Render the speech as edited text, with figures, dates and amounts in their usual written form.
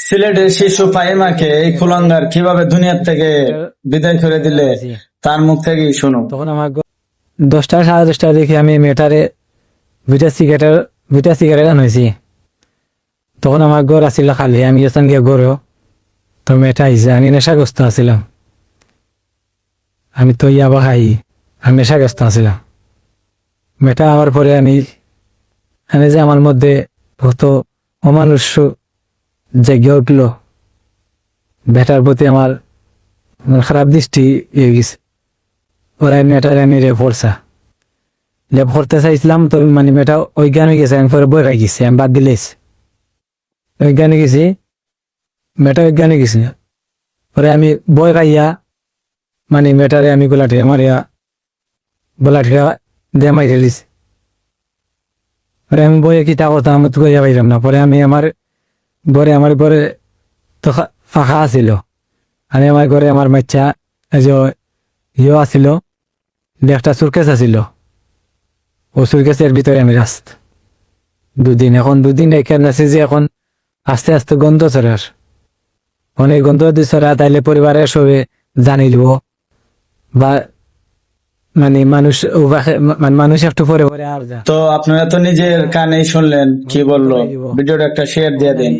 সিলেটের শিশু ফাহিমাকে এই কুলাঙ্গার কিভাবে দুনিয়ার থেকে বিদায় করে দিলে তার মুখ থেকেই শুনো। তখন আমার 10টা 10:30 দেখি আমি মেয়েটারে দুইটা সিগারেট আনাইছি। তখন আমার ঘর আসছিল খালি, আমি গেছিলাম গিয়ে ঘরেও, তো মেয়েটা আইসে, আমি নেশাগ্রস্ত আছিলাম। আমি তো ইয়াবা খাই, আমি নেশাগ্রস্ত আছিলাম। মেয়েটা আমার পরে আমি যে আমার মধ্যে কত অমানুষ জেগে উঠলো, বেটার প্রতি আমার খারাপ দৃষ্টি হয়ে গেছে। ওরা মেয়েটা নিয়ে পড়ছা যে পড়তে চাইছিলাম, তো মানে মেয়েটা অজ্ঞান হয়ে গেছে। আমি পরে বই খাই গেছি, আমি বাদ দিলেছি, অজ্ঞান হয়ে গেছি, মেয়েটা অজ্ঞান হয়ে গেছে। পরে আমি বই খাইয়া মানে মেয়েটারে আমি গোলাঠি আমার গোলাঠিয়া দিয়ে মাইরে দিছি। পরে আমি বইয়ে কিতা করতাম আমি তো কইয়া পাইলাম না। পরে আমি আমার ঘরে তো ফাঁকা আছিল, আমি আমার ঘরে আমার বাচ্চা ইয়ে আছিল, একটা সুরকেস আছিল, ও সুরকেসের ভিতরে আমি রাস্ত দুদিন এখানে আছে যে এখন আস্তে আস্তে গন্ধ ছড়ার, অনেক গন্ধ যদি ছড়া তাইলে পরিবারের সবে জানিল বা মানে মানুষ একটু পরে পরে আর যা। তো আপনারা তো নিজের কানেই শুনলেন কি বললো, ভিডিওটা একটা শেয়ার দিয়ে দিন।